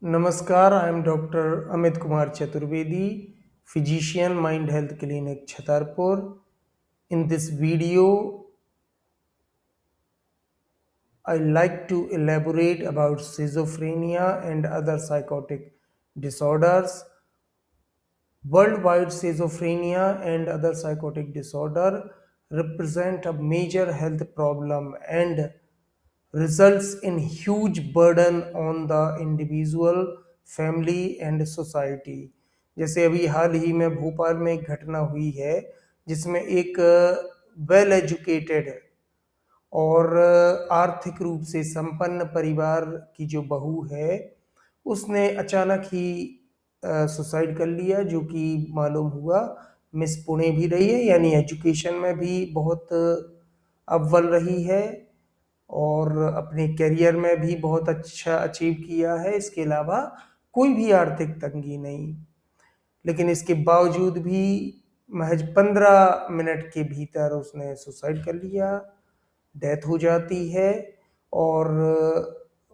नमस्कार, I am doctor Amit Kumar Chaturvedi, physician Mind Health Clinic Chhatarpur. In this video, I like to elaborate about schizophrenia and other psychotic disorders. Worldwide, schizophrenia and other psychotic disorder represent a major health problem and results in huge burden on the individual, family and society. जैसे अभी हाल ही में भोपाल में एक घटना हुई है जिसमें एक वेल एजुकेटेड और आर्थिक रूप से संपन्न परिवार की जो बहू है उसने अचानक ही सुसाइड कर लिया, जो कि मालूम हुआ मिस पुणे भी रही है, यानी एजुकेशन में भी बहुत अव्वल रही है और अपने करियर में भी बहुत अच्छा अचीव किया है। इसके अलावा कोई भी आर्थिक तंगी नहीं, लेकिन इसके बावजूद भी महज 15 मिनट के भीतर उसने सुसाइड कर लिया, डेथ हो जाती है। और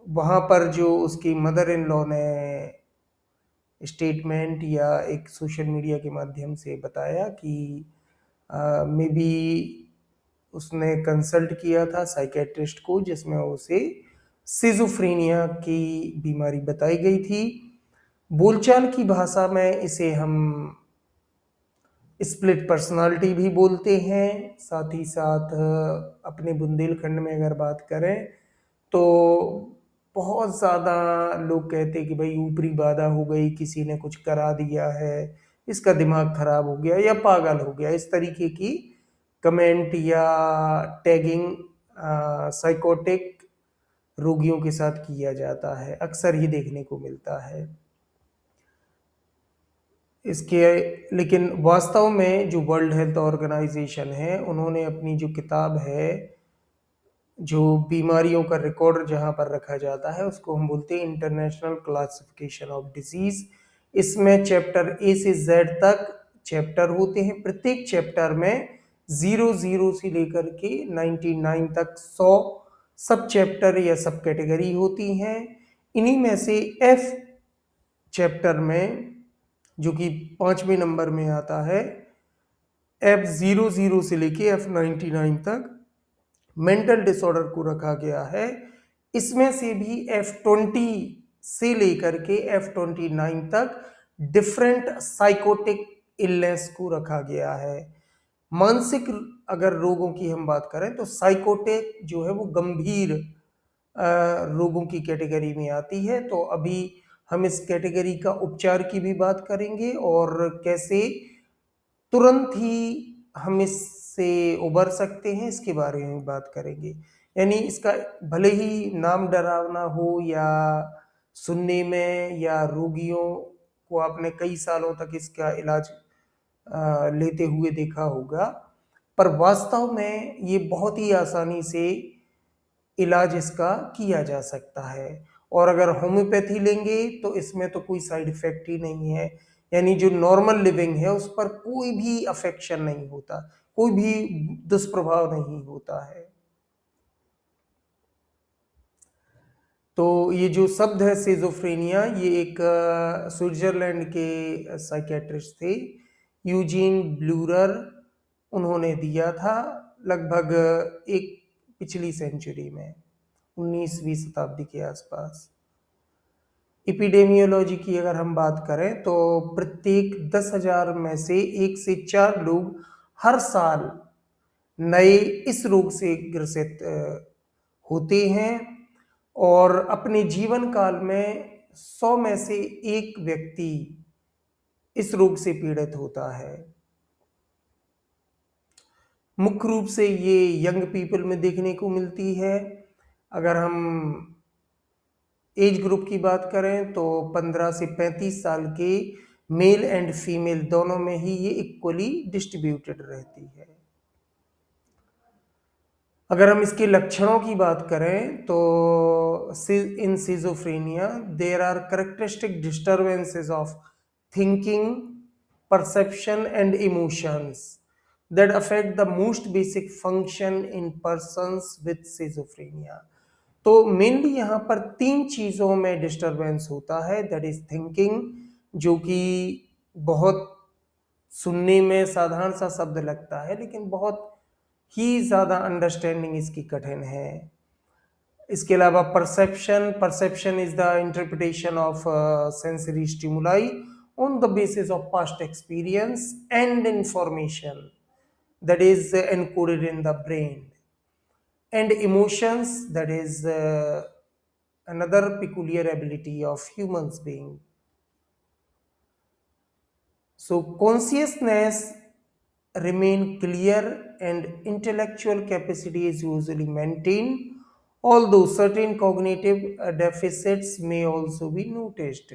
वहाँ पर जो उसकी मदर इन लॉ ने स्टेटमेंट या एक सोशल मीडिया के माध्यम से बताया कि मे बी उसने कंसल्ट किया था साइकेट्रिस्ट को, जिसमें उसे सिजोफ्रेनिया की बीमारी बताई गई थी। बोलचाल की भाषा में इसे हम स्प्लिट पर्सनालिटी भी बोलते हैं। साथ ही साथ अपने बुंदेलखंड में अगर बात करें तो बहुत ज़्यादा लोग कहते हैं कि भाई ऊपरी बाधा हो गई, किसी ने कुछ करा दिया है, इसका दिमाग खराब हो गया या पागल हो गया, इस तरीके की कमेंट या टैगिंग साइकोटिक रोगियों के साथ किया जाता है, अक्सर ही देखने को मिलता है इसके। लेकिन वास्तव में जो वर्ल्ड हेल्थ ऑर्गेनाइजेशन है, उन्होंने अपनी जो किताब है, जो बीमारियों का रिकॉर्ड जहां पर रखा जाता है, उसको हम बोलते हैं इंटरनेशनल क्लासिफिकेशन ऑफ डिजीज। इसमें चैप्टर ए से जेड तक चैप्टर होते हैं। प्रत्येक चैप्टर में 00 से लेकर के 99 तक 100 सब चैप्टर या सब कैटेगरी होती हैं। इन्हीं में से एफ चैप्टर में, जो कि 5वें नंबर में आता है, F00 से लेके F99 तक मेंटल डिसऑर्डर को रखा गया है। इसमें से भी F20 से लेकर के F29 तक डिफरेंट साइकोटिक इलनेस को रखा गया है। मानसिक अगर रोगों की हम बात करें तो साइकोटिक जो है वो गंभीर रोगों की कैटेगरी में आती है। तो अभी हम इस कैटेगरी का उपचार की भी बात करेंगे और कैसे तुरंत ही हम इससे उबर सकते हैं, इसके बारे में बात करेंगे। यानी इसका भले ही नाम डरावना हो या सुनने में, या रोगियों को आपने कई सालों तक इसका इलाज लेते हुए देखा होगा, पर वास्तव में ये बहुत ही आसानी से इलाज इसका किया जा सकता है। और अगर होम्योपैथी लेंगे तो इसमें तो कोई साइड इफेक्ट ही नहीं है, यानी जो नॉर्मल लिविंग है उस पर कोई भी अफेक्शन नहीं होता, कोई भी दुष्प्रभाव नहीं होता है। तो ये जो शब्द है सिजोफ्रेनिया, ये एक स्विट्जरलैंड के साइकेट्रिस्ट थे, यूजीन ब्लूरर, उन्होंने दिया था लगभग एक पिछली सेंचुरी में, 19वीं शताब्दी के आसपास। एपिडेमियोलॉजी की अगर हम बात करें तो प्रत्येक 10,000 में से 1 से 4 लोग हर साल नए इस रोग से ग्रसित होते हैं और अपने जीवन काल में 100 में से 1 व्यक्ति इस रोग से पीड़ित होता है। मुख्य रूप से ये यंग पीपल में देखने को मिलती है। अगर हम एज ग्रुप की बात करें तो 15 से 35 साल के मेल एंड फीमेल दोनों में ही ये इक्वली डिस्ट्रीब्यूटेड रहती है। अगर हम इसके लक्षणों की बात करें तो in schizophrenia there are characteristic disturbances of thinking, perception and emotions that affect the most basic function in persons with schizophrenia. तो मेनली यहाँ पर तीन चीजों में डिस्टरबेंस होता है, दैट इज थिंकिंग, जो कि बहुत सुनने में साधारण सा शब्द लगता है लेकिन बहुत ही ज्यादा अंडरस्टैंडिंग इसकी कठिन है। इसके अलावा perception, perception is the interpretation of sensory stimuli on the basis of past experience and information that is encoded in the brain, and emotions, that is another peculiar ability of humans being. So consciousness remain clear and intellectual capacity is usually maintained, although certain cognitive deficits may also be noticed.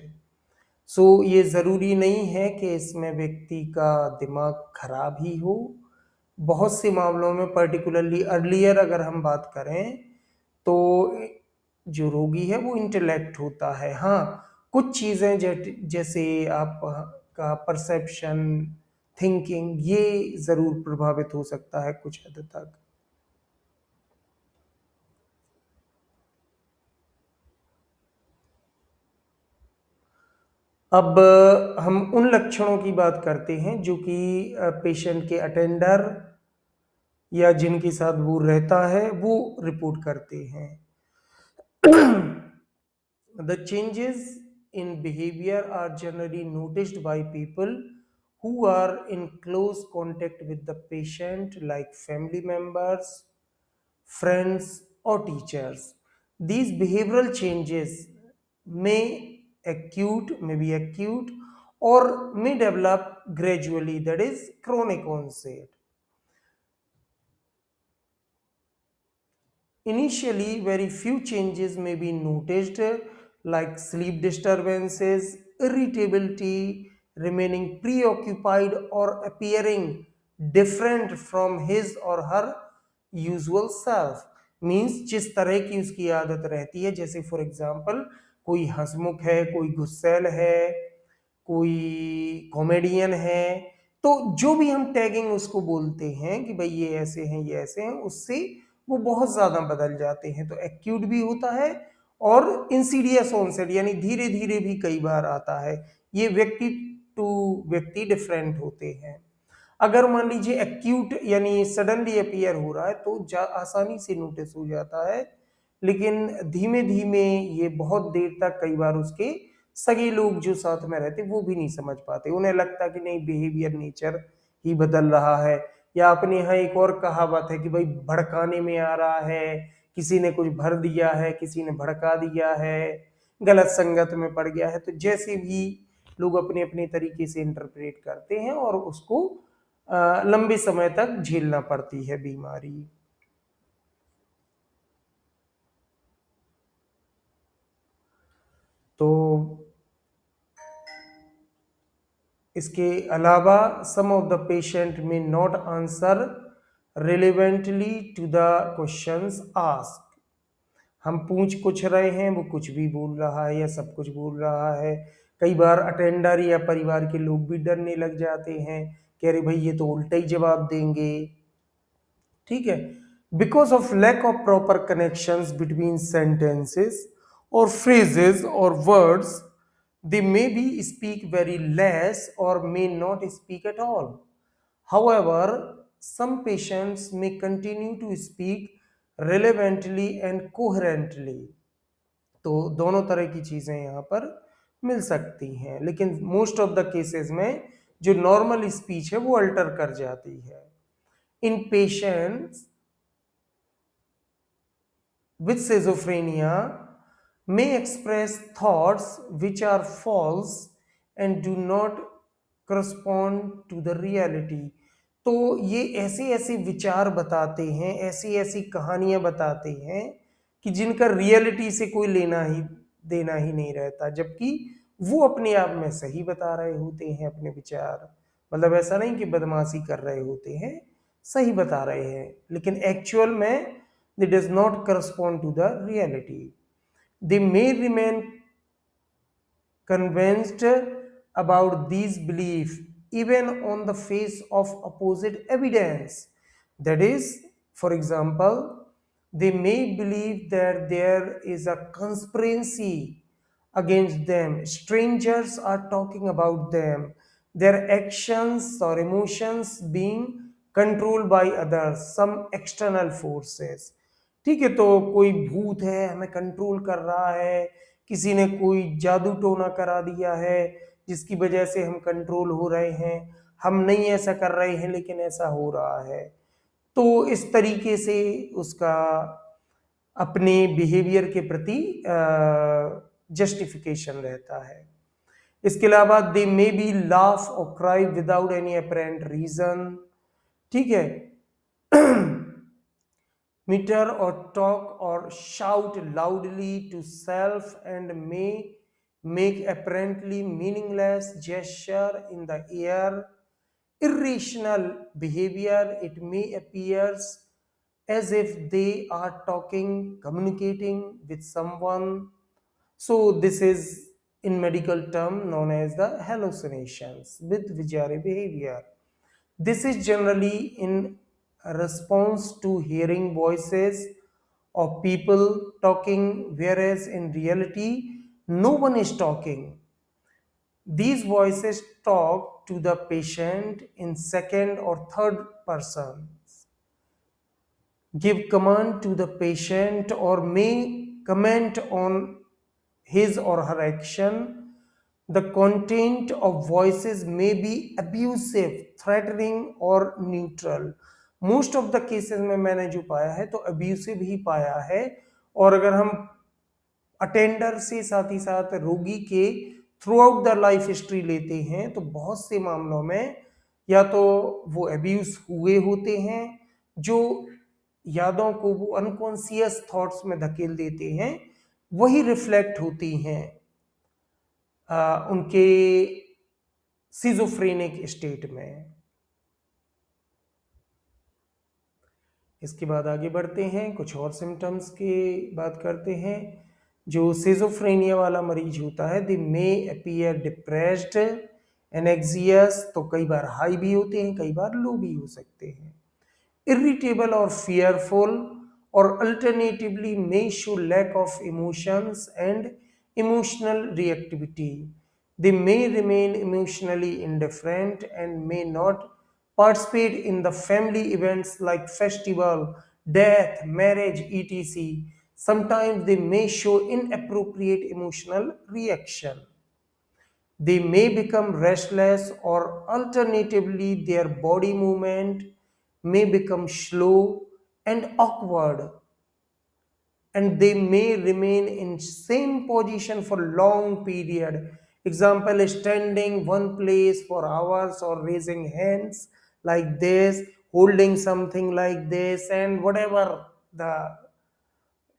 सो ये ज़रूरी नहीं है कि इसमें व्यक्ति का दिमाग खराब ही हो। बहुत से मामलों में, पर्टिकुलरली अर्लियर अगर हम बात करें, तो जो रोगी है वो इंटेलेक्ट होता है। हाँ, कुछ चीज़ें जैसे आप का परसेप्शन, थिंकिंग, ये ज़रूर प्रभावित हो सकता है कुछ हद तक। अब हम उन लक्षणों की बात करते हैं जो कि पेशेंट के अटेंडर या जिनके साथ वो रहता है वो रिपोर्ट करते हैं। The changes in behavior are generally noticed by people who are in close contact with the patient, like family members, friends, or teachers. These behavioral changes may be acute, or may develop gradually, that is chronic onset. Initially, very few changes may be noticed, like sleep disturbances, irritability, remaining preoccupied, or appearing different from his or her usual self. Means जिस तरह की उसकी आदत रहती है, जैसे for example कोई हंसमुख है, कोई गुस्सैल है, कोई कॉमेडियन है, तो जो भी हम टैगिंग उसको बोलते हैं कि भाई ये ऐसे हैं, ये ऐसे हैं, उससे वो बहुत ज्यादा बदल जाते हैं। तो एक्यूट भी होता है और इंसीडियस ऑनसेट, यानी धीरे धीरे भी कई बार आता है। ये व्यक्ति टू व्यक्ति डिफरेंट होते हैं। अगर मान लीजिए एक्यूट यानी सडनली अपीयर हो रहा है तो आसानी से नोटिस हो जाता है, लेकिन धीमे धीमे ये बहुत देर तक, कई बार उसके सगे लोग जो साथ में रहते वो भी नहीं समझ पाते, उन्हें लगता कि नहीं बिहेवियर नेचर ही बदल रहा है। या अपने यहाँ एक और कहावत है कि भाई भड़काने में आ रहा है, किसी ने कुछ भर दिया है, किसी ने भड़का दिया है, गलत संगत में पड़ गया है। तो जैसे भी लोग अपने अपने तरीके से इंटरप्रेट करते हैं और उसको लंबे समय तक झेलना पड़ती है बीमारी। तो इसके अलावा सम ऑफ द पेशेंट में not answer relevantly to the questions ask. हम पूछ कुछ रहे हैं, वो कुछ भी बोल रहा है या सब कुछ बोल रहा है। कई बार अटेंडर या परिवार के लोग भी डरने लग जाते हैं कि अरे भाई ये तो उल्टा ही जवाब देंगे। ठीक है, because of lack of proper connections between sentences और फ्रेजेस और words, they may be speak very less or may not speak at all. However, some patients may continue to speak relevantly and coherently. तो दोनों तरह की चीजें यहाँ पर मिल सकती हैं, लेकिन मोस्ट ऑफ द केसेस में जो नॉर्मल स्पीच है वो अल्टर कर जाती है। इन patients with schizophrenia may express thoughts which are false and do not correspond to the reality. तो ये ऐसे ऐसे विचार बताते हैं, ऐसी ऐसी कहानियां बताते हैं कि जिनका रियलिटी से कोई लेना ही देना ही नहीं रहता, जबकि वो अपने आप में सही बता रहे होते हैं अपने विचार। मतलब ऐसा नहीं कि बदमाशी कर रहे होते हैं, सही बता रहे हैं, लेकिन एक्चुअल में they does not correspond to the reality. They may remain convinced about these beliefs even on the face of opposite evidence. That is, for example, They may believe that there is a conspiracy against them. Strangers are talking about them. Their actions or emotions being controlled by others, some external forces. ठीक है, तो कोई भूत है हमें control कर रहा है, किसी ने कोई जादू टोना करा दिया है जिसकी वजह से हम कंट्रोल हो रहे हैं, हम नहीं ऐसा कर रहे हैं लेकिन ऐसा हो रहा है। तो इस तरीके से उसका अपने बिहेवियर के प्रति जस्टिफिकेशन रहता है। इसके अलावा दे मे बी लाफ और cry without any apparent reason. ठीक है, मीटर और टॉक और shout loudly to self and may make apparently meaningless gesture in the air. Irrational behavior, it may appears as if they are talking, communicating with someone. So this is in medical term known as the hallucinations with visionary behavior. This is generally in response to hearing voices of people talking, whereas in reality no one is talking. These voices talk to the patient in second or third person, give command to the patient, or may comment on his or her action. The content of voices may be abusive, threatening or neutral. Most of the cases में मैंने जो पाया है तो abusive ही पाया है। और अगर हम अटेंडर से साथ ही साथ रोगी के through out the life history लेते हैं तो बहुत से मामलों में या तो वो अब्यूज हुए होते हैं, जो यादों को वो अनकॉन्शियस थॉट्स में धकेल देते हैं, वही रिफ्लेक्ट होती हैं उनके सिजोफ्रेनिक स्टेट में। इसके बाद आगे बढ़ते हैं, कुछ और सिम्टम्स की बात करते हैं। जो सिजोफ्रेनिया वाला मरीज होता है, दे मे अपीयर डिप्रेस्ड, एनेक्सियस, तो कई बार हाई भी होते हैं, कई बार लो भी हो सकते हैं, इरिटेबल और फियरफुल, और alternatively may show lack of emotions and emotional reactivity. They may remain emotionally indifferent and may not participate in the family events like festival, death, marriage, etc. Sometimes they may show inappropriate emotional reaction. They may become restless, or alternatively their body movement may become slow and awkward, and they may remain in same position for long period. Example is standing one place for hours, or raising hands like this, holding something like this, and whatever the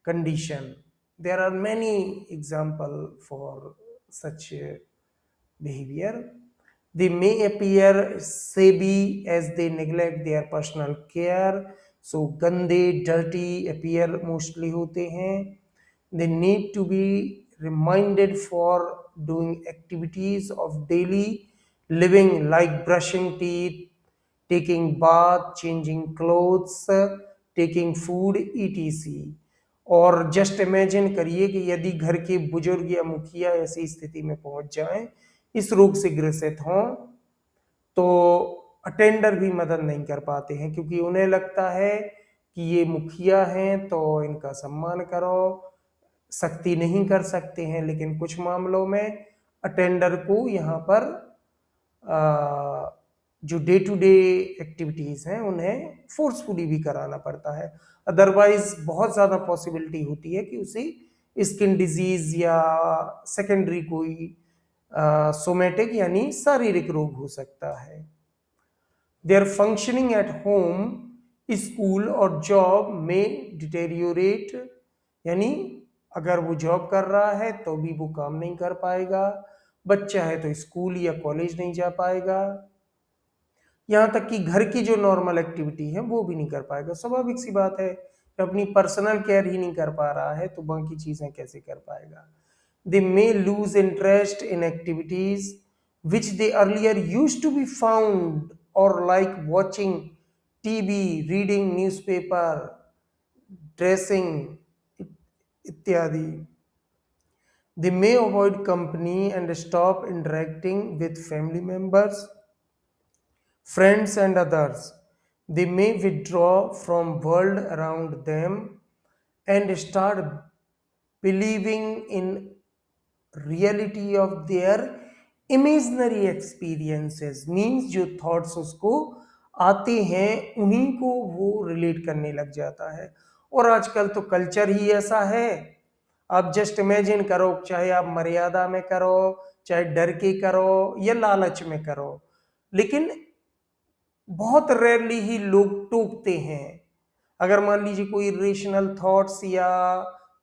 condition. There are many example for such behavior. They may appear sabby as they neglect their personal care. So गंदे dirty appear mostly होते हैं. They need to be reminded for doing activities of daily living like brushing teeth, taking bath, changing clothes, taking food, etc. और just imagine करिए कि यदि घर के बुजुर्ग या मुखिया ऐसी स्थिति में पहुंच जाएं, इस रोग से ग्रसित हों, तो अटेंडर भी मदद नहीं कर पाते हैं, क्योंकि उन्हें लगता है कि ये मुखिया हैं तो इनका सम्मान करो, सख्ती नहीं कर सकते हैं। लेकिन कुछ मामलों में अटेंडर को यहाँ पर जो डे टू डे एक्टिविटीज हैं उन्हें फोर्सफुली भी कराना पड़ता है, अदरवाइज बहुत ज़्यादा पॉसिबिलिटी होती है कि उसे स्किन डिजीज या सेकेंडरी कोई सोमेटिक यानी शारीरिक रोग हो सकता है। There functioning at home, school और जॉब में डिटेरियोरेट, यानी अगर वो जॉब कर रहा है तो भी वो काम नहीं कर पाएगा, बच्चा है तो स्कूल या कॉलेज नहीं जा पाएगा, यहाँ तक कि घर की जो नॉर्मल एक्टिविटी है वो भी नहीं कर पाएगा। स्वाभाविक सी बात है, अपनी पर्सनल केयर ही नहीं कर पा रहा है तो बाकी चीजें कैसे कर पाएगा। They may lose interest in activities which they earlier used to be found, or like watching TV, reading newspaper, dressing इत्यादि। They may avoid company and stop interacting with family members, friends and others. They may withdraw from world around them and start believing in reality of their imaginary experiences, means जो thoughts उसको आते हैं उन्हीं को वो relate करने लग जाता है। और आजकल तो कल्चर ही ऐसा है, आप जस्ट इमेजिन करो, चाहे आप मर्यादा में करो, चाहे डर के करो या लालच में करो, लेकिन बहुत रेयरली ही लोग टोकते हैं। अगर मान लीजिए कोई इरेशनल थॉट्स या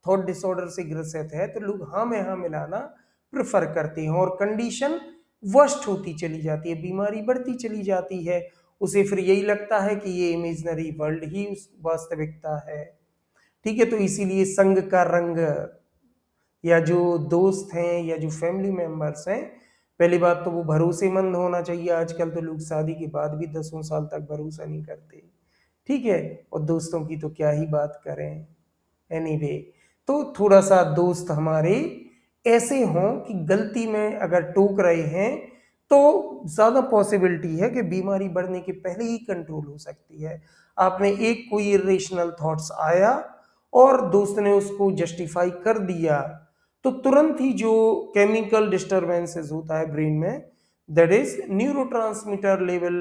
थॉट डिसऑर्डर से ग्रसित है तो लोग हाँ में हाँ मिलाना प्रेफर करते हैं और कंडीशन वर्स्ट होती चली जाती है, बीमारी बढ़ती चली जाती है। उसे फिर यही लगता है कि ये इमेजिनरी वर्ल्ड ही वास्तविकता है। ठीक है, तो इसीलिए संग का रंग या जो दोस्त हैं या जो फैमिली मेंबर्स हैं, पहली बात तो वो भरोसेमंद होना चाहिए। आजकल तो लोग शादी के बाद भी 10 साल तक भरोसा नहीं करते, ठीक है, और दोस्तों की तो क्या ही बात करें। एनीवे, तो थोड़ा सा दोस्त हमारे ऐसे हों कि गलती में अगर टोक रहे हैं तो ज़्यादा पॉसिबिलिटी है कि बीमारी बढ़ने के पहले ही कंट्रोल हो सकती है। आपने एक कोई इरेशनल थॉट्स आया और दोस्त ने उसको जस्टिफाई कर दिया तो तुरंत ही जो केमिकल डिस्टरबेंसेस होता है ब्रेन में, that is neurotransmitter level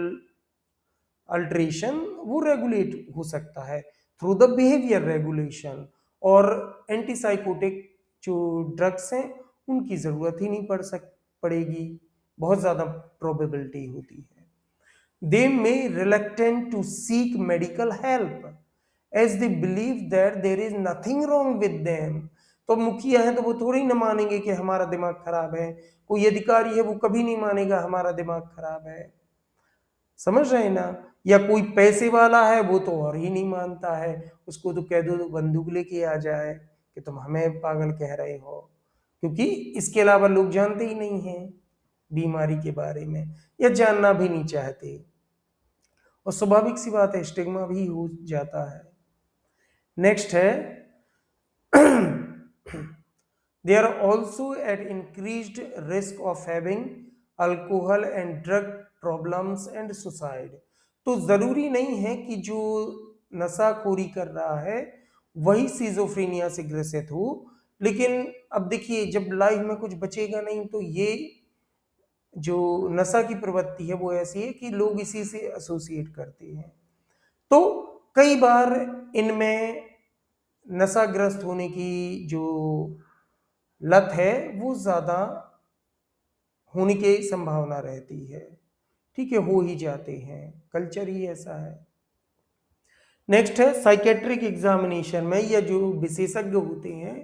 alteration, वो रेगुलेट हो सकता है थ्रू द बिहेवियर रेगुलेशन। और एंटीसाइकोटिक जो ड्रग्स हैं उनकी जरूरत ही नहीं पड़ेगी, बहुत ज्यादा प्रोबेबिलिटी होती है। They may reluctant to seek medical help as they believe that there is nothing wrong with them। तो मुखिया है तो वो थोड़ी ना मानेंगे कि हमारा दिमाग खराब है, कोई अधिकारी है वो कभी नहीं मानेगा हमारा दिमाग खराब है, समझ रहे हैं ना। या कोई पैसे वाला है वो तो और ही नहीं मानता है, उसको तो कह दो बंदूक लेके आ जाए कि तुम हमें पागल कह रहे हो, क्योंकि इसके अलावा लोग जानते ही नहीं हैं बीमारी के बारे में या जानना भी नहीं चाहते, और स्वाभाविक सी बात है स्टिग्मा भी हो जाता है। नेक्स्ट है they are also at increased risk of having alcohol and drug problems and suicide. तो जरूरी नहीं है कि जो नशाखोरी कर रहा है वही सिजोफ्रेनिया से ग्रसित हो, लेकिन अब देखिए जब लाइफ में कुछ बचेगा नहीं तो ये जो नशा की प्रवृत्ति है वो ऐसी है कि लोग इसी से एसोसिएट करते हैं। तो कई बार इनमें नशाग्रस्त होने की जो लत है वो ज्यादा होने की संभावना रहती है, ठीक है, हो ही जाते हैं, कल्चर ही ऐसा है। नेक्स्ट है साइकेट्रिक एग्जामिनेशन में या जो विशेषज्ञ होते हैं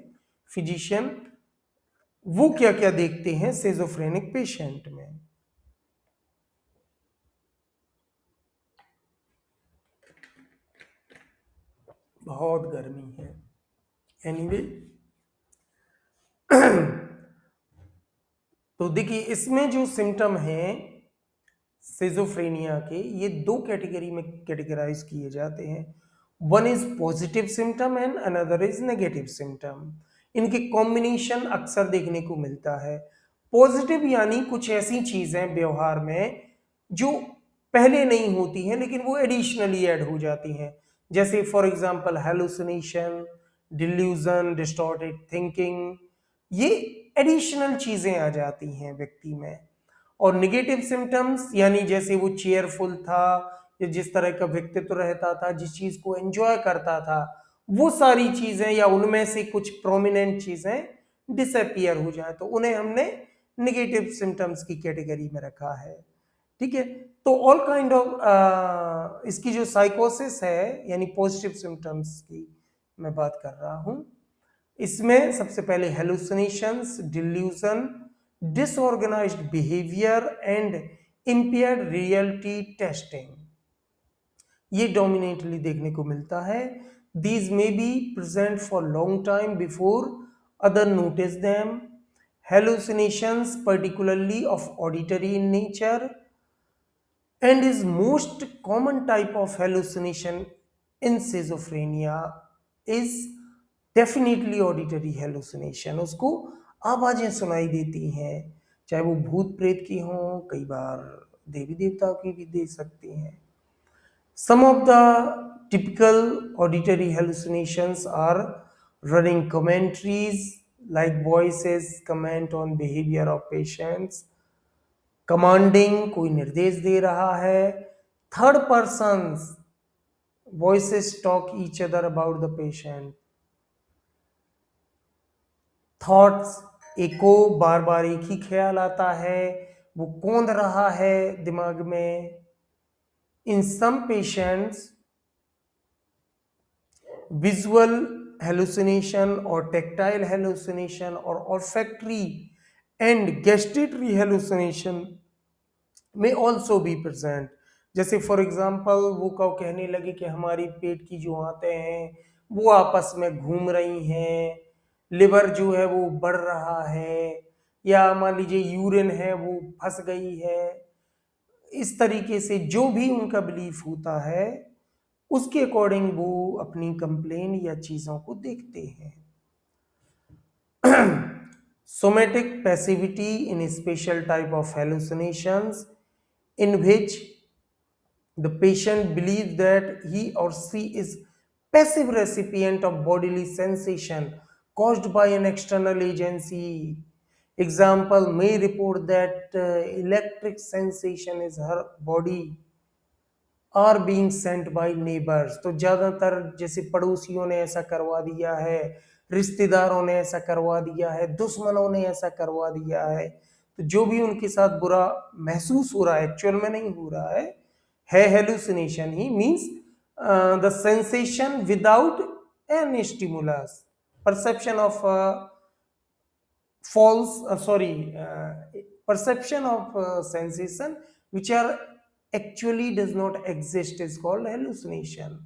फिजिशियन, वो क्या क्या देखते हैं सिजोफ्रेनिक पेशेंट में। बहुत गर्मी है, एनीवे तो देखिए इसमें जो सिम्टम हैं सिजोफ्रेनिया के, ये दो कैटेगरी में कैटेगराइज किए जाते हैं। One is positive symptom and another is negative symptom. इनके कॉम्बिनेशन अक्सर देखने को मिलता है। पॉजिटिव यानी कुछ ऐसी चीजें व्यवहार में जो पहले नहीं होती हैं लेकिन वो एडिशनली ऐड हो जाती हैं, जैसे for example hallucination, delusion, distorted thinking, ये एडिशनल चीजें आ जाती हैं व्यक्ति में। और निगेटिव सिम्टम्स यानी जैसे वो चेयरफुल था या जिस तरह का व्यक्तित्व रहता था, जिस चीज को एंजॉय करता था, वो सारी चीजें या उनमें से कुछ प्रोमिनेंट चीजें डिसअपियर हो जाए तो उन्हें हमने निगेटिव सिम्टम्स की कैटेगरी में रखा है, ठीक है। तो ऑल काइंड ऑफ इसकी जो साइकोसिस है यानी पॉजिटिव सिम्टम्स की मैं बात कर रहा हूं, इसमें सबसे पहले hallucinations, delusion, disorganised behaviour and impaired reality testing, ये डोमिनेटली देखने को मिलता है। These may be present for long time before other notice them. Hallucinations particularly of auditory in nature and is most common type of hallucination in schizophrenia। Is definitely auditory hallucination. उसको आवाजें सुनाई देती हैं, चाहे वो भूत प्रेत की हों, कई बार देवी देवताओं की भी दे सकती हैं। Some of the typical auditory hallucinations are running commentaries, like voices comment on behavior of patients, commanding, कोई निर्देश दे रहा है, third persons voices talk each other about the patient, thoughts एको, बार बार एक ही ख्याल आता है, वो कौंध रहा है दिमाग में। In some patients visual hallucination or tactile hallucination or olfactory and gustatory hallucination may also be present। जैसे फॉर एग्जांपल वो कहो कहने लगे कि हमारी पेट की जो आंतें हैं वो आपस में घूम रही हैं, लिवर जो है वो बढ़ रहा है, या मान लीजिए यूरिन है वो फंस गई है। इस तरीके से जो भी उनका बिलीफ होता है उसके अकॉर्डिंग वो अपनी कंप्लेन या चीजों को देखते हैं। Somatic passivity in special type of hallucinations in which the patient believes that he or she is passive recipient of bodily sensation caused by an external agency। Example may report that electric sensation is her body are being sent by neighbours. तो ज्यादातर जैसे पड़ोसियों ने ऐसा करवा दिया है, रिश्तेदारों ने ऐसा करवा दिया है, दुश्मनों ने ऐसा करवा दिया है, तो जो भी उनके साथ बुरा महसूस हो रहा है एक्चुअल में नहीं हो रहा है hallucination he. Means the sensation without an stimulus, perception of false perception of sensation which are actually does not exist is called hallucination।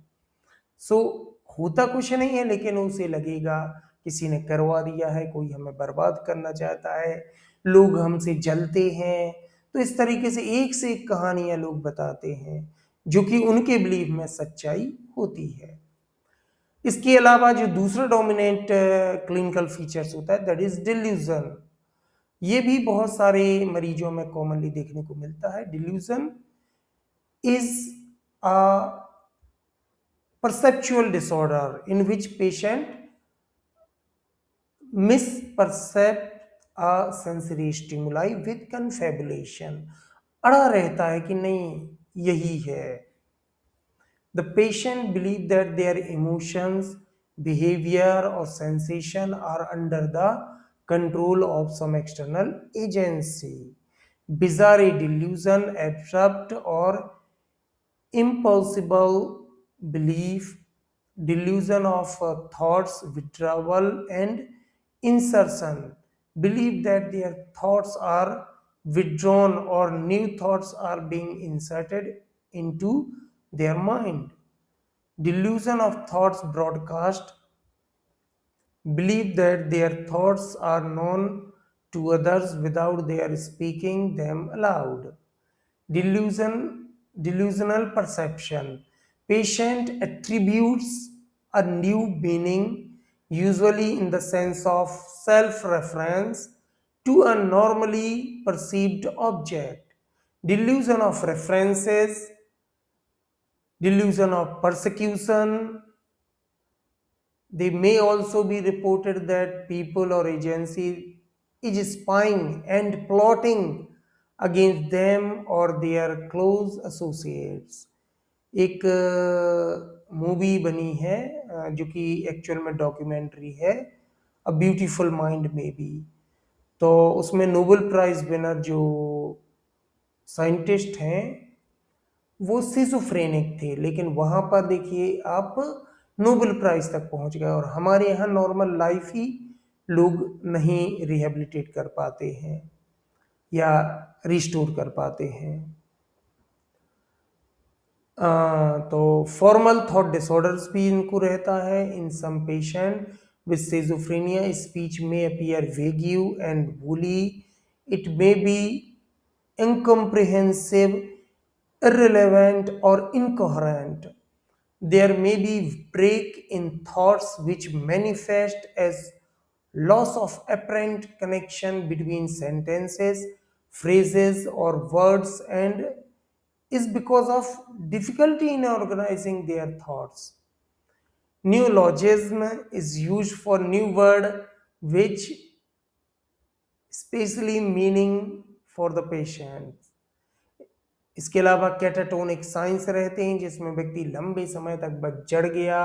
so होता कुछ नहीं है लेकिन उसे लगेगा किसी ने करवा दिया है, कोई हमें बर्बाद करना चाहता है, लोग हमसे जलते हैं। तो इस तरीके से एक कहानियां लोग बताते हैं जो कि उनके बिलीफ में सच्चाई होती है। इसके अलावा जो दूसरा डोमिनेंट क्लिनिकल फीचर्स होता है दैट इज डिल्यूजन। ये भी बहुत सारे मरीजों में कॉमनली देखने को मिलता है। Delusion is a perceptual disorder in which patient misperceive a sensory stimuli with confabulation। अड़ा रहता है कि नहीं यही है। The patient believe that their emotions, behavior or sensation are under the control of some external agency। Bizarre delusion, abstract or impossible belief, delusion of thoughts, withdrawal and insertion, believe that their thoughts are withdrawn or new thoughts are being inserted into their mind। Delusion of thoughts broadcast, believe that their thoughts are known to others without their speaking them aloud। Delusional perception, patient attributes a new meaning, usually in the sense of self-reference, to a normally perceived object। Delusion of references, delusion of persecution, they may also be reported that people or agency is spying and plotting against them or their close associates। एक movie बनी है जो कि actual में documentary है, a beautiful mind में B. तो उसमें नोबेल प्राइज विनर जो साइंटिस्ट हैं वो सिजोफ्रेनिक थे, लेकिन वहां पर देखिए आप नोबेल प्राइज तक पहुंच गए। और हमारे यहाँ नॉर्मल लाइफ ही लोग नहीं रिहेबिलिटेट कर पाते हैं या रिस्टोर कर पाते हैं। तो फॉर्मल थॉट डिसऑर्डर्स भी इनको रहता है। In some patient with schizophrenia speech में appear vague and woolly, it may be incomprehensive, irrelevant or incoherent। There may be break in thoughts which manifest as loss of apparent connection between sentences, phrases, or words, and is because of difficulty in organizing their thoughts. Neologism is used for new word which specially meaning for the patient. इसके अलावा catatonic science रहते हैं जिसमें व्यक्ति लंबे समय तक बस जड़ गया,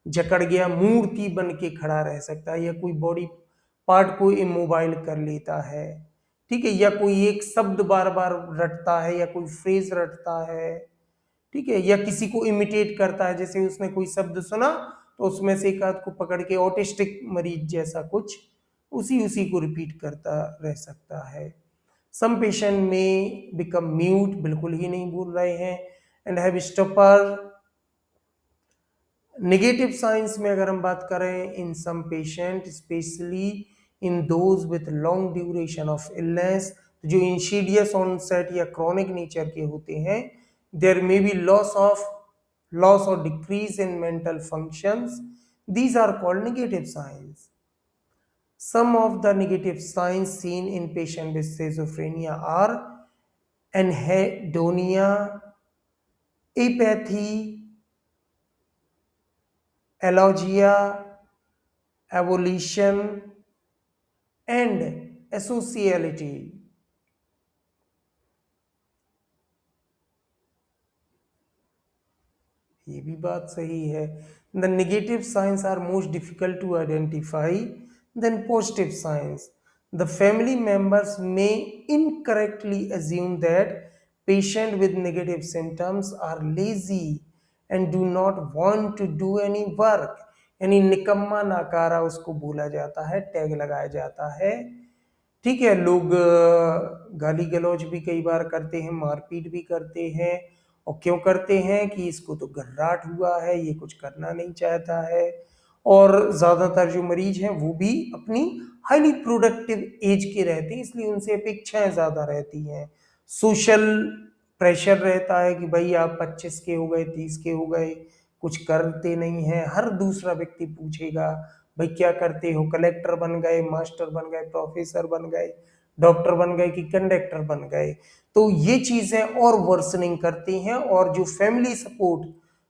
जकड़ गया, मूर्ति बन के खड़ा रह सकता है, या कोई बॉडी पार्ट को इमोबाइल कर लेता है, ठीक है, या कोई एक शब्द बार बार रटता है, या कोई फ्रेज रटता है, ठीक है, या किसी को इमिटेट करता है, जैसे उसने कोई शब्द सुना तो उसमें से एक आध को पकड़ के ऑटिस्टिक मरीज जैसा कुछ उसी उसी को रिपीट करता रह सकता है। सम पेशेंट में बिकम म्यूट, बिल्कुल ही नहीं बोल रहे हैं, and have stopper. Negative signs में अगर हम बात करें, in some patient specially in those with long duration of illness, जो इंसीडियस ऑनसेट या क्रॉनिक नेचर के होते हैं, देयर मे बी लॉस और decrease in mental functions, these are called negative signs. Some of the negative signs seen in patients with schizophrenia are anhedonia, apathy, alogia, avolition, and asociality. ये भी बात सही है। The negative signs are most difficult to identify than positive signs. The family members may incorrectly assume that patients with negative symptoms are lazy and do not want to do any work. यानी निकम्मा नाकारा उसको बोला जाता है, tag लगाया जाता है, ठीक है। लोग गाली गलौज भी कई बार करते हैं, मारपीट भी करते हैं, और क्यों करते हैं कि इसको तो गर्राट हुआ है, ये कुछ करना नहीं चाहता है। और ज़्यादातर जो मरीज हैं वो भी अपनी हाईली प्रोडक्टिव एज के रहते हैं, इसलिए उनसे अपेक्षाएं ज़्यादा रहती हैं। सोशल प्रेशर रहता है कि भाई आप 25 के हो गए, 30 के हो गए, कुछ करते नहीं हैं। हर दूसरा व्यक्ति पूछेगा भाई क्या करते हो, कलेक्टर बन गए, मास्टर बन गए, प्रोफेसर बन गए, डॉक्टर बन गए कि कंडक्टर बन गए। तो ये चीजें और वर्सनिंग करती हैं, और जो फैमिली सपोर्ट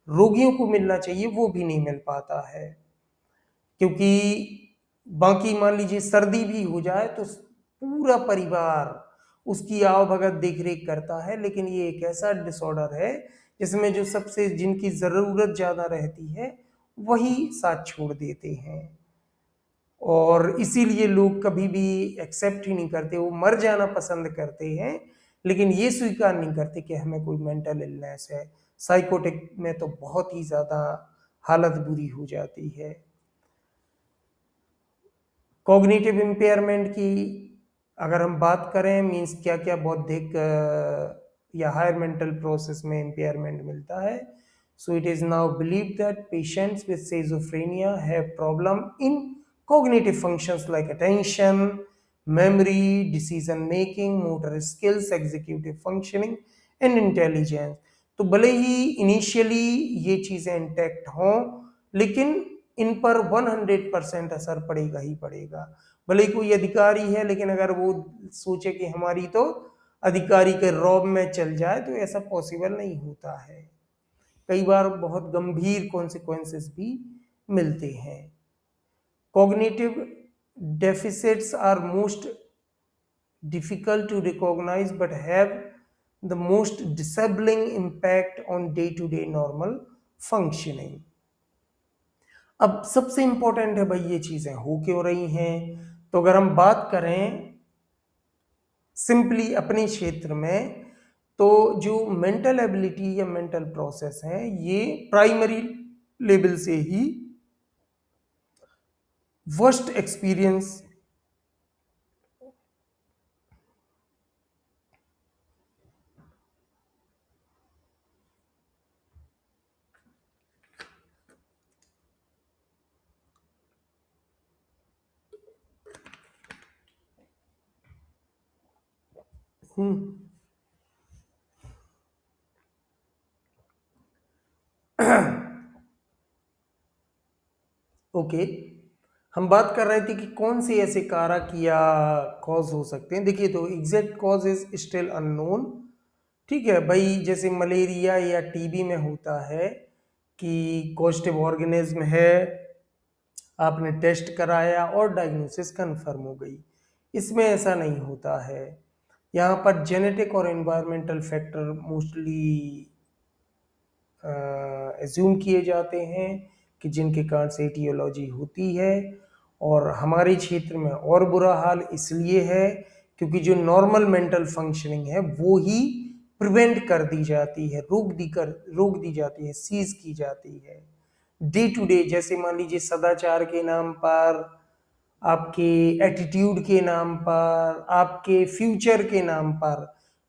रोगियों को मिलना चाहिए वो भी नहीं मिल पाता है। क्योंकि बाकी मान लीजिए सर्दी भी हो जाए तो पूरा परिवार उसकी आवभगत देख रेख करता है, लेकिन ये एक ऐसा डिसऑर्डर है जिसमें जो सबसे जिनकी जरूरत ज्यादा रहती है वही साथ छोड़ देते हैं, और इसीलिए लोग कभी भी एक्सेप्ट ही नहीं करते। वो मर जाना पसंद करते हैं लेकिन ये स्वीकार नहीं करते कि हमें कोई मेंटल इलनेस है। साइकोटिक में तो बहुत ही ज्यादा हालत बुरी हो जाती है। कॉग्निटिव इम्पेयरमेंट की अगर हम बात करें, मीन्स क्या क्या बौद्धिक या हायर मेंटल प्रोसेस में इम्पेयरमेंट मिलता है। So it is now believe that patients with schizophrenia have problem in cognitive functions like attention, memory, decision making, motor skills, executive functioning and intelligence। तो भले ही इनिशियली ये चीजें इंटैक्ट हों, लेकिन इन पर 100% असर पड़ेगा ही पड़ेगा। भले ही कोई अधिकारी है, लेकिन अगर वो सोचे कि हमारी तो अधिकारी के रौब में चल जाए तो ऐसा पॉसिबल नहीं होता है। कई बार बहुत गंभीर कॉन्सिक्वेंसेस भी मिलते हैं। Cognitive deficits are most difficult to recognize but have the most disabling impact on day-to-day normal functioning। अब सबसे इंपॉर्टेंट है भाई ये चीजें हो क्यों रही हैं। तो अगर हम बात करें सिंपली अपने क्षेत्र में, तो जो मेंटल एबिलिटी या मेंटल प्रोसेस है ये प्राइमरी लेवल से ही वर्स्ट एक्सपीरियंस ओके, हम बात कर रहे थे कि कौन से ऐसे कारक या कॉज हो सकते हैं। देखिए, तो exact cause is still unknown. ठीक है भाई, जैसे मलेरिया या टीबी में होता है कि कॉजेटिव ऑर्गेनिज्म है, आपने टेस्ट कराया और डायग्नोसिस कंफर्म हो गई। इसमें ऐसा नहीं होता है। यहाँ पर जेनेटिक और एनवायरमेंटल फैक्टर मोस्टली एज्यूम किए जाते हैं कि जिनके कारण से एटियोलॉजी होती है। और हमारे क्षेत्र में और बुरा हाल इसलिए है क्योंकि जो नॉर्मल मेंटल फंक्शनिंग है वो ही प्रिवेंट कर दी जाती है, रोक दी जाती है, सीज की जाती है डे टू डे। जैसे मान लीजिए सदाचार के नाम पर, आपके एटीट्यूड के नाम पर, आपके फ्यूचर के नाम पर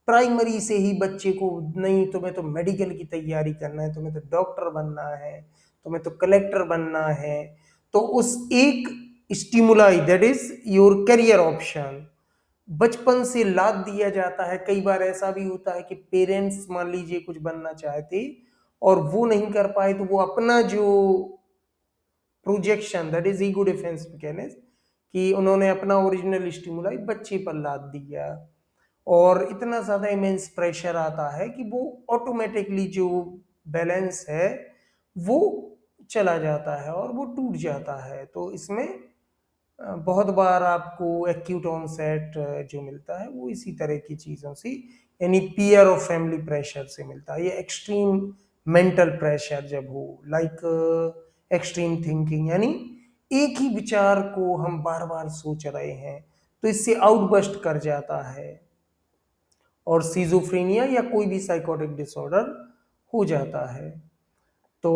प्राइमरी से ही बच्चे को, नहीं तुम्हें तो मेडिकल की तैयारी करना है, तुम्हें तो डॉक्टर बनना है, तुम्हें तो कलेक्टर बनना है, तो उस एक stimuli that is your career option बचपन से लाद दिया जाता है। कई बार ऐसा भी होता है कि पेरेंट्स मान लीजिए कुछ बनना चाहते और वो नहीं कर पाए, तो वो अपना जो projection that is ego defence mechanism कि उन्होंने अपना ओरिजिनल स्टिमुलाई बच्चे पर लाद दिया, और इतना ज्यादा इमेंस प्रेशर आता है कि वो ऑटोमेटिकली जो बैलेंस है वो चला जाता है और वो टूट जाता है। तो इसमें बहुत बार आपको एक्यूट ऑनसेट जो मिलता है वो इसी तरह की चीजों से, यानी पीयर और फैमिली प्रेशर से मिलता है। ये एक्सट्रीम मेंटल प्रेशर जब हो, लाइक एक्सट्रीम थिंकिंग, यानी एक ही विचार को हम बार बार सोच रहे हैं तो इससे आउटबर्स्ट कर जाता है और सीजोफ्रेनिया या कोई भी साइकोटिक डिसऑर्डर हो जाता है। तो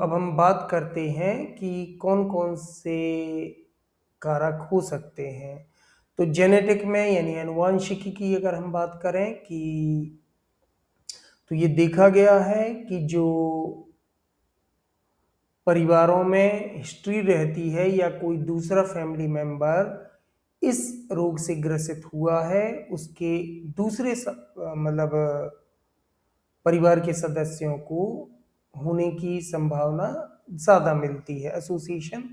अब हम बात करते हैं कि कौन कौन से कारक हो सकते हैं। तो जेनेटिक में यानी आनुवंशिकी की अगर हम बात करें कि, तो ये देखा गया है कि जो परिवारों में हिस्ट्री रहती है या कोई दूसरा फैमिली मेंबर इस रोग से ग्रसित हुआ है, उसके दूसरे मतलब परिवार के सदस्यों को होने की संभावना ज़्यादा मिलती है, एसोसिएशन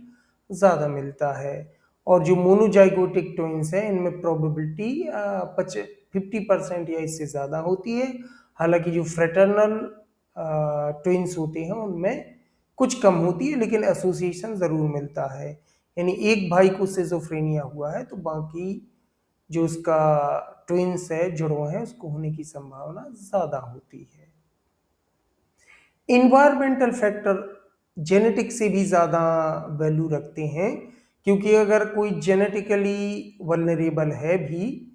ज़्यादा मिलता है। और जो मोनोजाइगोटिक ट्विंस हैं इनमें प्रोबेबिलिटी 50% या इससे ज़्यादा होती है। हालांकि जो फ्रेटर्नल ट्विंस होते हैं उनमें कुछ कम होती है, लेकिन एसोसिएशन ज़रूर मिलता है। यानी एक भाई को सिजोफ्रेनिया हुआ है तो बाकी जो उसका ट्विंस है, जुड़वा है, उसको होने की संभावना ज़्यादा होती है। इन्वायरमेंटल फैक्टर जेनेटिक से भी ज़्यादा वैल्यू रखते हैं, क्योंकि अगर कोई जेनेटिकली वल्नरेबल है भी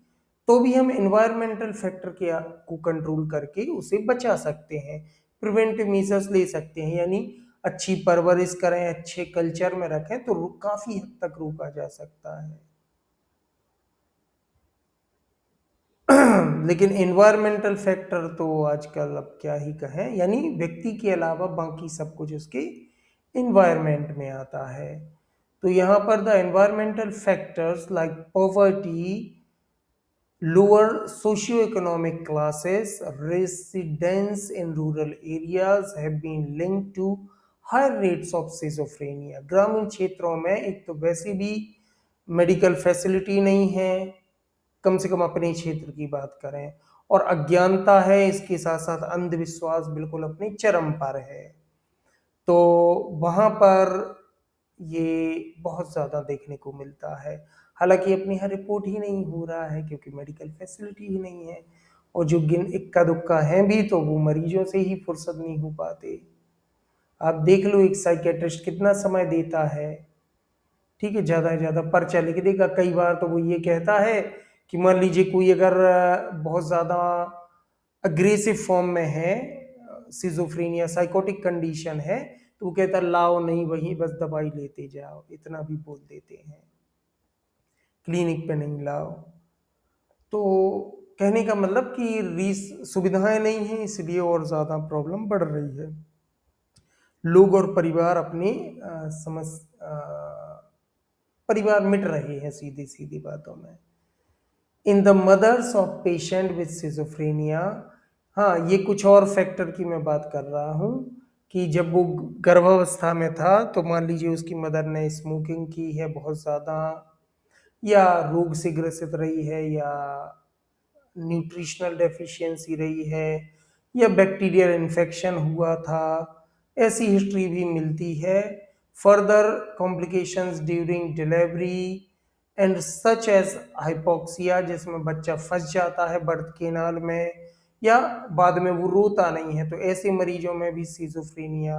तो भी हम इन्वायरमेंटल फैक्टर के को कंट्रोल करके उसे बचा सकते हैं, प्रिवेंटिव मेजर्स ले सकते हैं। यानी अच्छी परवरिश करें, अच्छे कल्चर में रखें तो काफ़ी हद तक रोका जा सकता है। लेकिन एनवायरमेंटल फैक्टर तो आजकल अब क्या ही कहें, यानी व्यक्ति के अलावा बाकी सब कुछ उसके एनवायरमेंट में आता है। तो यहाँ पर the environmental factors like poverty, lower socioeconomic classes, residents in rural areas have been linked to higher rates of schizophrenia। ग्रामीण क्षेत्रों में एक तो वैसे भी मेडिकल फैसिलिटी नहीं है, कम से कम अपने क्षेत्र की बात करें, और अज्ञानता है, इसके साथ साथ अंधविश्वास बिल्कुल अपने चरम पर है। तो वहाँ पर ये बहुत ज़्यादा देखने को मिलता है। हालांकि अपने यहाँ रिपोर्ट ही नहीं हो रहा है क्योंकि मेडिकल फैसिलिटी ही नहीं है, और जो गिन इक्का दुक्का हैं भी तो वो मरीजों से ही फुर्सत नहीं हो पाते। आप देख लो एक साइकेट्रिस्ट कितना समय देता है, ठीक है, ज़्यादा से ज़्यादा पर्चा लिख देगा। कई बार तो वो ये कहता है कि मान लीजिए कोई अगर बहुत ज़्यादा अग्रेसिव फॉर्म में है, सिजोफ्रेनिया साइकोटिक कंडीशन है, तो वो कहता लाओ नहीं, वहीं बस दवाई लेते जाओ, इतना भी बोल देते हैं, क्लिनिक पे नहीं लाओ। तो कहने का मतलब कि सुविधाएं नहीं हैं, इसलिए और ज़्यादा प्रॉब्लम बढ़ रही है। लोग और परिवार अपने परिवार मिट रहे हैं सीधी सीधी बातों में। In the mothers of patient with schizophrenia, हाँ ये कुछ और फैक्टर की मैं बात कर रहा हूँ कि जब वो गर्भावस्था में था तो मान लीजिए उसकी मदर ने स्मोकिंग की है बहुत ज़्यादा, या रोग से ग्रसित रही है, या न्यूट्रिशनल डेफिशिएंसी रही है, या बैक्टीरियल इन्फेक्शन हुआ था, ऐसी हिस्ट्री भी मिलती है। Further complications during delivery and such as hypoxia, जिसमें बच्चा फंस जाता है बर्थ केनाल में, या बाद में वो रोता नहीं है, तो ऐसे मरीजों में भी सिजोफ्रेनिया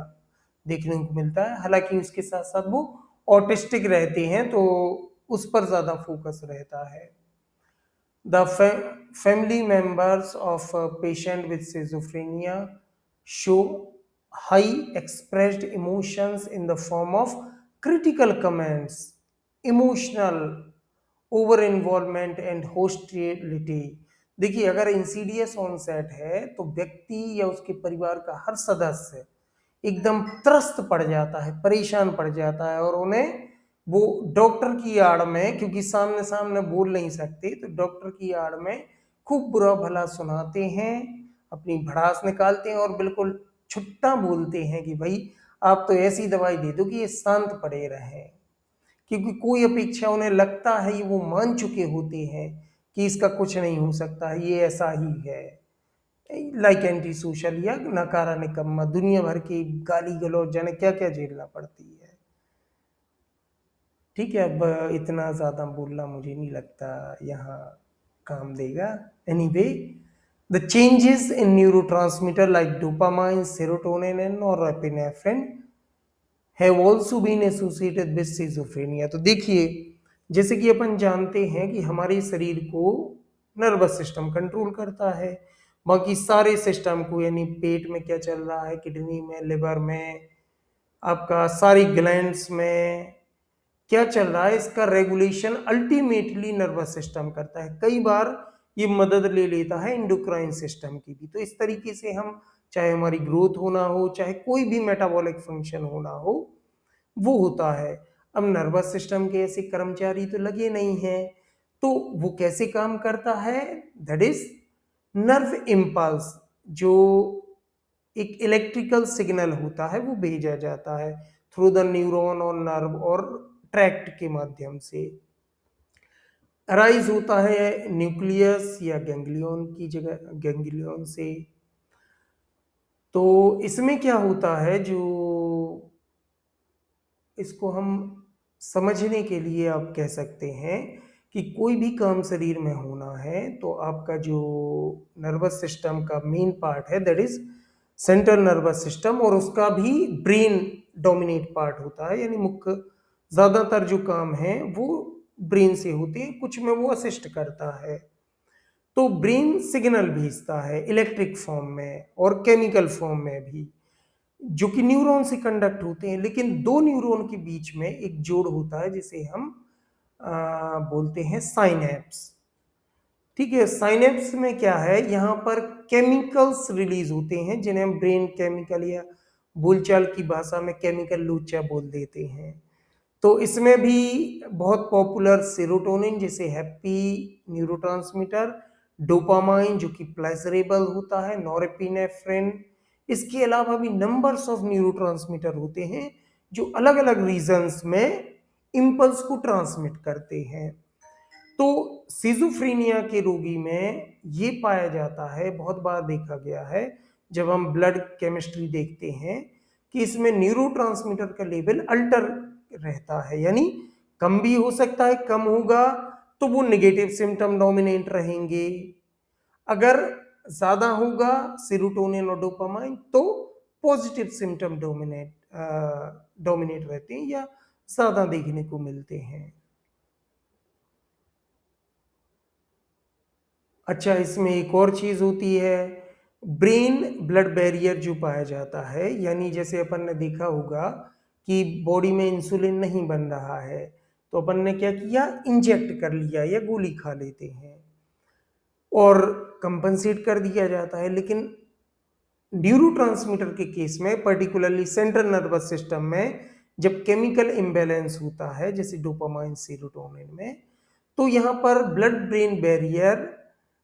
देखने को मिलता है। हालांकि उसके साथ साथ वो ऑटिस्टिक रहते हैं तो उस पर ज्यादा फोकस रहता है। The family members of a patient with schizophrenia show high expressed emotions in the form of critical comments, emotional over involvement and hostility। देखिए, अगर इंसीडियस ऑनसेट है तो व्यक्ति या उसके परिवार का हर सदस्य एकदम त्रस्त पड़ जाता है, परेशान पड़ जाता है, और उन्हें वो डॉक्टर की आड़ में, क्योंकि सामने सामने बोल नहीं सकते, तो डॉक्टर की आड़ में खूब बुरा भला सुनाते हैं, अपनी भड़ास निकालते हैं और बिल्कुल छुट्टा बोलते हैं कि भाई आप तो ऐसी दवाई दे दो कि ये शांत पड़े रहे, क्योंकि कोई अपेक्षा उन्हें लगता है, ये वो मान चुके होते हैं कि इसका कुछ नहीं हो सकता, ये ऐसा ही है। लाइक एंटी सोशल या नकारा निकम्मा, दुनिया भर की गाली गलौज जाने क्या क्या झेलना पड़ती है। ठीक है, अब इतना ज़्यादा बोलना मुझे नहीं लगता यहाँ काम देगा। Anyway, the changes in neurotransmitter like dopamine, serotonin and norepinephrine have also been associated with schizophrenia. तो देखिए, जैसे कि अपन जानते हैं कि हमारे शरीर को नर्वस सिस्टम कंट्रोल करता है, बाकी सारे सिस्टम को, यानी पेट में क्या चल रहा है, किडनी में, लिवर में, आपका सारी ग्लैंड्स में क्या चल रहा है, इसका रेगुलेशन अल्टीमेटली नर्वस सिस्टम करता है। कई बार ये मदद ले लेता है इंडोक्राइन सिस्टम की भी। तो इस तरीके से हम, चाहे हमारी ग्रोथ होना हो, चाहे कोई भी मेटाबॉलिक फंक्शन होना हो, वो होता है। अब नर्वस सिस्टम के ऐसे कर्मचारी तो लगे नहीं हैं, तो वो कैसे काम करता है, दैट इज नर्व इम्पल्स, जो एक इलेक्ट्रिकल सिग्नल होता है वो भेजा जाता है थ्रू द न्यूरॉन और नर्व और ट्रैक्ट के माध्यम से। अराइज होता है न्यूक्लियस या गैंग्लियन की जगह, गैंग्लियन से। तो इसमें क्या होता है, जो इसको हम समझने के लिए आप कह सकते हैं कि कोई भी काम शरीर में होना है तो आपका जो नर्वस सिस्टम का मेन पार्ट है, that is central nervous system, और उसका भी ब्रेन डोमिनेट पार्ट होता है, यानी मुख्य ज्यादातर जो काम है वो ब्रेन से होते हैं, कुछ में वो असिस्ट करता है। तो ब्रेन सिग्नल भेजता है इलेक्ट्रिक फॉर्म में और केमिकल फॉर्म में भी, जो कि न्यूरॉन से कंडक्ट होते हैं। लेकिन दो न्यूरॉन के बीच में एक जोड़ होता है जिसे हम बोलते हैं साइनेप्स। ठीक है, साइनेप्स में क्या है, यहाँ पर केमिकल्स रिलीज होते हैं जिन्हें हम ब्रेन केमिकल या बोलचाल की भाषा में केमिकल लोचा बोल देते हैं। तो इसमें भी बहुत पॉपुलर सेरोटोनिन, जैसे हैप्पी न्यूरोट्रांसमीटर, डोपामाइन जो कि प्लेजरेबल होता है, नॉरएपिनेफ्रिन। इसके अलावा भी नंबर्स ऑफ न्यूरोट्रांसमीटर होते हैं जो अलग अलग रीजन्स में इंपल्स को ट्रांसमिट करते हैं। तो सिजोफ्रेनिया के रोगी में ये पाया जाता है, बहुत बार देखा गया है जब हम ब्लड केमिस्ट्री देखते हैं, कि इसमें न्यूरोट्रांसमीटर का लेवल अल्टर रहता है, यानी कम भी हो सकता है, कम होगा तो वो नेगेटिव सिम्टम डोमिनेट रहेंगे, अगर ज्यादा होगा सेरोटोनिन और डोपामाइन तो पॉजिटिव सिम्टम डोमिनेट रहते हैं या ज्यादा देखने को मिलते हैं। अच्छा, इसमें एक और चीज होती है, ब्रेन ब्लड बैरियर जो पाया जाता है, यानी जैसे अपन ने देखा होगा कि बॉडी में इंसुलिन नहीं बन रहा है तो अपन ने क्या किया, इंजेक्ट कर लिया या गोली खा लेते हैं और कंपनसेट कर दिया जाता है। लेकिन न्यूरोट्रांसमीटर के केस में, पर्टिकुलरली सेंट्रल नर्वस सिस्टम में, जब केमिकल इम्बैलेंस होता है जैसे डोपामाइन सेरोटोनिन में, तो यहाँ पर ब्लड ब्रेन बैरियर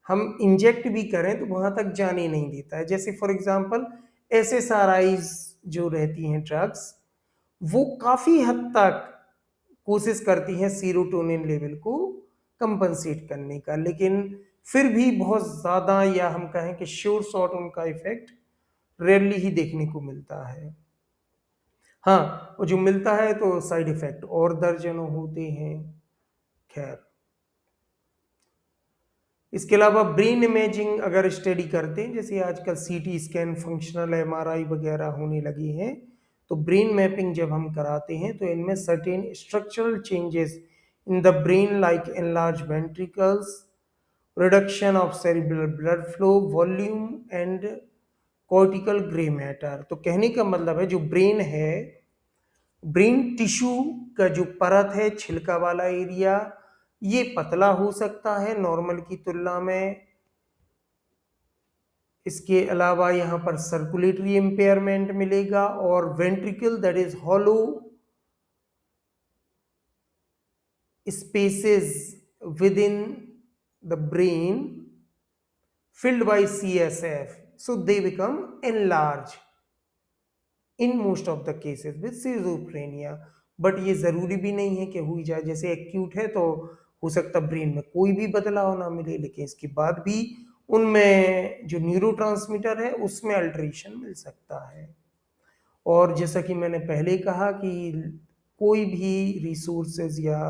हम इंजेक्ट भी करें तो वहां तक जाने नहीं देता है। जैसे फॉर एग्जांपल SSRIs जो रहती हैं ड्रग्स, वो काफ़ी हद तक कोशिश करती हैं सीरोटोनिन लेवल को कंपनसेट करने का, लेकिन फिर भी बहुत ज़्यादा या हम कहें कि श्योर शॉट उनका इफेक्ट रेयरली ही देखने को मिलता है। हाँ, और जो मिलता है तो साइड इफेक्ट और दर्जनों होते हैं। खैर, इसके अलावा ब्रेन इमेजिंग अगर स्टडी करते हैं, जैसे आजकल सीटी स्कैन, फंक्शनल एमआरआई वगैरह होने लगी हैं, तो ब्रेन मैपिंग जब हम कराते हैं तो इनमें certain structural changes in the brain like enlarge ventricles, reduction of cerebral blood flow volume and cortical grey matter. तो कहने का मतलब है जो ब्रेन है, ब्रेन टिश्यू का जो परत है, छिलका वाला एरिया, ये पतला हो सकता है नॉर्मल की तुलना में। इसके अलावा यहाँ पर सर्कुलेटरी इंपेयरमेंट मिलेगा, और ventricle that is hollow spaces with in the brain filled by CSF, so they become enlarged in most of the cases with schizophrenia। But ये जरूरी भी नहीं है कि हुई जाए, जैसे एक्यूट है तो हो सकता ब्रेन में कोई भी बदलाव ना मिले, लेकिन इसके बाद भी उनमें जो न्यूरोट्रांसमीटर है उसमें अल्टरेशन मिल सकता है। और जैसा कि मैंने पहले कहा कि कोई भी रिसोर्सेज या